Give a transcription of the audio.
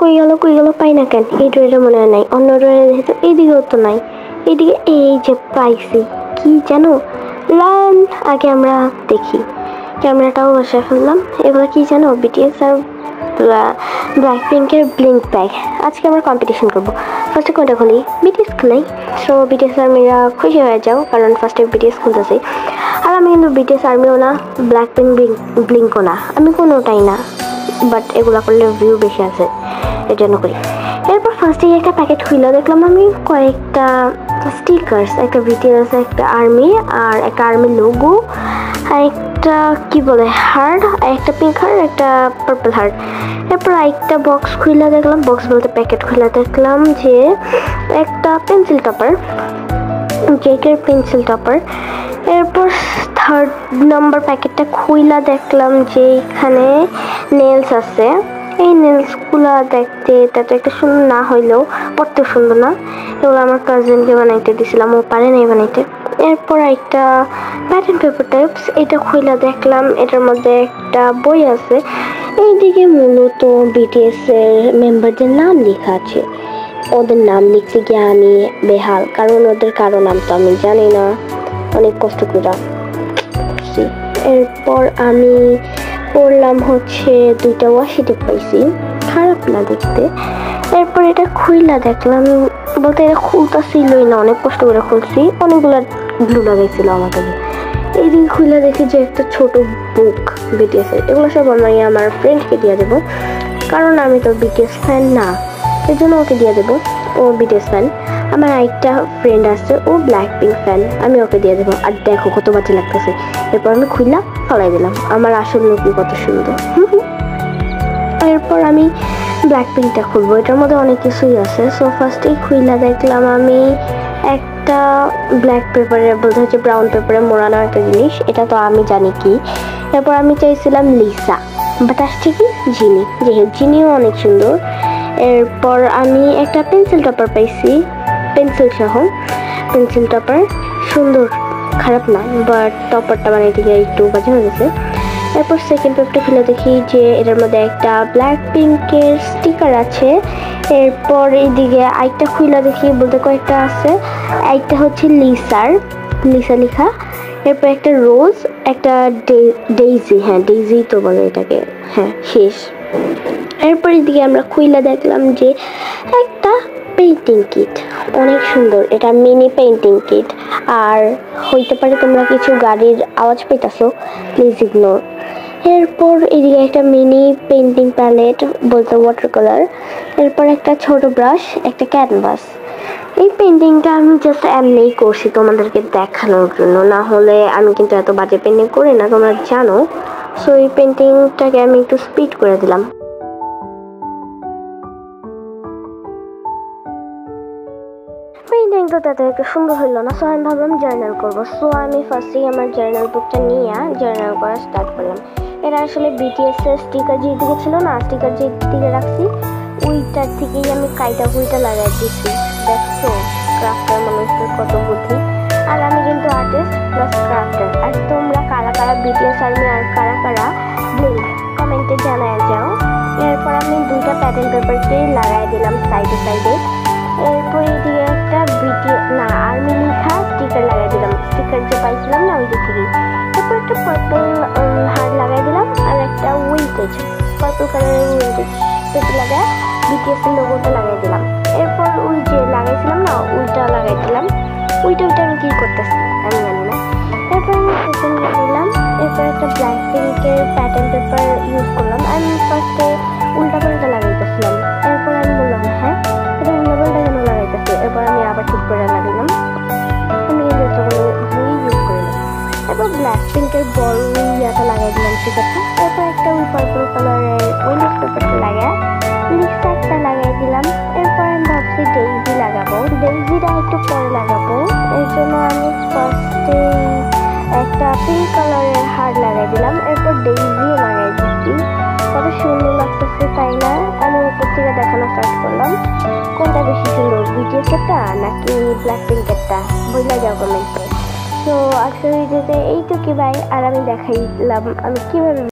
কই গেল পাই না কেন? এই ড্রয়ারে মনে হয় নাই, অন্য ড্রয়ারে দেখি এইদিকেও তো নাই, এইদিকে এই যে পাইছি। কি জানো, লান আগে আমরা দেখি। ক্যামেরাটাও বসায় ফেললাম। এগুলো কি জানো, বিটিএস আর ব্ল্যাক পিঙ্কের ব্লিঙ্ক ব্যাগ। আজকে আমরা কম্পিটিশন করবো। ফার্স্টে কোনটা খুলি? বিটিএস খুলাই। সো বিটিএস আর্মিরা খুশি হয়ে যাও, কারণ ফার্স্টে বিটিএস খুলতেছি। আর আমি কিন্তু বিটিএস আর্মিও না, ব্ল্যাক পিঙ্ক ব্লিঙ্কও না, আমি কোনোটাই না। বাট এগুলো করলে ভিউ বেশি আছে, এর জন্য করি। এরপর ফার্স্টে একটা প্যাকেট খুলে দেখলাম আমি কয়েকটা স্টিকার্স, একটা বিটিএস, একটা আর্মি, আর একটা আর্মির লোগো, আর একটা কি বলে হার্ট, একটা পিঙ্ক হার্ট, একটা পার্পল হার্ট। এরপর একটা বক্স খুলে দেখলাম, বক্স বলতে প্যাকেট খুলে দেখলাম যে একটা পেন্সিল টপার, কেকের পেন্সিল টপার। এরপর থার্ড নাম্বার প্যাকেটটা খুইলা দেখলাম যে এখানে নেলস আছে। এই নেলসগুলো দেখতে তাতে একটা সুন্দর না হইলেও পড়তে সুন্দর না। এগুলো আমার কাজিনকে বানাইতে দিয়েছিলাম, ও পারে নাই বানাইতে। এরপর একটা প্যাটার্ন পেপার টাইপস, এটা খুইলা দেখলাম এটার মধ্যে একটা বই আছে। এইদিকে মূলত বিটিএস এর মেম্বারদের নাম লেখা আছে। ওদের নাম লিখতে গিয়ে আমি বেহাল, কারণ ওদের কারো নাম তো আমি জানি না, অনেক কষ্ট করে। এরপর আমি পড়লাম হচ্ছে দুইটা ওয়াশি টেপ পাইছি, খারাপ না দেখতে। এরপর এটা খুইলা দেখলাম, বলতে এটা খুলতেছিলই না, অনেক কষ্ট করে খুলছি, অনেকগুলো গ্লু লাগাইছিল আমার কাছে। এইদিকে খুইলা দেখি যে একটা ছোট বুক বিটিএস এর। এগুলো সব আমি আমার ফ্রেন্ডকে দিয়ে দেবো, কারণ আমি তো বিটিএস ফ্যান না, এই জন্য ওকে দিয়ে দেবো। ও বিটিএস ফ্যান। আমার আরেকটা ফ্রেন্ড আছে, ও ব্ল্যাক পিঙ্ক ফ্যান, আমি ওকে দিয়ে দেবো। আর দেখো কত বাজে লাগতেছে। এরপর আমি খুইলা ফলাই দিলাম, আমার আসল লুকই কত সুন্দর। এরপর আমি ব্ল্যাক পিঙ্কটা খুলবো, এটার মধ্যে অনেক কিছুই আছে। সো ফার্স্টেই খুইলা দেখলাম আমি একটা ব্ল্যাক পেপারে, বলতে হচ্ছে ব্রাউন পেপারে মোড়ানো একটা জিনিস, এটা তো আমি জানি কি। এরপর আমি চাইছিলাম লিসা, বাট আসছে কি জিনি, যেহেতু জিনিও অনেক সুন্দর। এরপর আমি একটা পেন্সিল টপার পাইছি, পেন্সিল সহ পেন্সিল টপার, সুন্দর, খারাপ না, বাট টপারটা বানাইতে গিয়ে একটু বাজে হয়ে গেছে। এরপর সেকেন্ড পেপারটা খুলে দেখি যে এটার মধ্যে একটা ব্ল্যাক পিঙ্কের স্টিকার আছে। এরপর এইদিকে আরেকটা খুলে দেখি, বলতে কয়েকটা আছে, একটা হচ্ছে লিসা লেখা। এরপর একটা রোজ, একটা ডেইজি, হ্যাঁ ডেইজি তো বলে এটাকে, হ্যাঁ শেষ। এরপর এদিকে আমরা খুইলা দেখলাম যে একটা পেইন্টিং কিট, অনেক সুন্দর, এটা মিনি পেইন্টিং কিট। আর হইতে পারে তোমরা কিছু গাড়ির আওয়াজ পেতেছো, প্লিজ ইগনোর। এরপর এদিকে একটা মিনি পেইন্টিং প্যালেট, বলতে ওয়াটার কালার। এরপর একটা ছোট ব্রাশ, একটা ক্যানভাস। এই পেইন্টিংটা আমি জাস্ট এমনিই করছি তোমাদেরকে দেখানোর জন্য, না হলে আমি কিন্তু এত বাজে পেইন্টিং করি না, তোমরা জানো। সো এই পেইন্টিংটাকে আমি একটু স্পিড করে দিলাম। পেইন্টিং তো তাতে একটু সুন্দর হইলো না, সো আমি ভাবলাম জার্নাল করবো। সো আমি ফার্স্টেই আমার জার্নাল বুকটা নিয়ে জার্নাল করা স্টার্ট করলাম। এটা আসলে বিটিএস এর স্টিকার যেদিকে ছিল না, স্টিকার যেদিকে রাখছি ওইটার থেকেই আমি কাইটা কুইটা লাগাই দিচ্ছি। দেখছো ক্রাফটার মানুষের কত বুদ্ধি। আর আমি কিন্তু আর্টিস্ট প্লাস ক্রাফটার। আর তোমরা কারা কারা বিটিএস আর্মি আর কারা কারা ব্লিঙ্ক কমেন্টে জানায় যাও। এরপর আমি দুইটা প্যাটার্ন পেপারকেই লাগাই দিলাম সাইডে সাইডে। এরপর এদিকে একটা আর্মি লেখা স্টিকার লাগাই দিলাম, স্টিকার যে পাইছিলাম না ওই দিক থেকেই। এরপর একটা পার্পল হার্ট লাগাই দিলাম, আর একটা উইন্টেজ পার্পল কালারের উইন্টেজ পেটি লাগায় বিটিএস এর লোগোটা লাগাই দিলাম। এরপর ওই যে লাগাইছিলাম না ওইটা লাগাই দিলাম। ওইটা আমি কি করতেছি আমি জানি না। এরপর আমি সেকেন্ড দিলাম। এরপর একটা ব্ল্যাক পিঙ্কের প্যাটার্ন পেপার ইউজ করলাম। আমি ফার্স্টে উল্টা পাল্টা লাগাইতেছিলাম। এরপর আমি বললাম হ্যাঁ এটা উল্টা পাল্টা কেন লাগাইতেছি। এরপর আমি আবার ঠিক করে লাগাইলাম। আমি এই যতগুলো ইউজ করিলাম। এরপর ব্ল্যাক পিঙ্কের বড় ইয়াটা লাগাই দিলাম স্টিকারটা। এরপর একটা ওই পার্পল কালারের উইন্ডোজ পেপারটা লাগায় লিপস্টিকটা লাগাই দিলাম। এরপর আমি ভাবছি ডেইজি লাগাবো, ডেইজিটা একটু পরে লাগাবো। এর জন্য আমি ফার্স্টে একটা পিঙ্ক কালারের হার্ট লাগাই দিলাম। এরপর ডেইজিও লাগাই দিচ্ছি, কত সুন্দর লাগতেছে তাই না। আমি উপর থেকে দেখানো স্টার্ট করলাম কোনটা বেশি সুন্দর, বিটিএস এরটা নাকি ব্ল্যাক পিঙ্কেরটা, বইলা যাও কমেন্টে। তো আজকের ভিডিওতে এইটুকুই, বাই। আর আমি দেখাইলাম আমি কিভাবে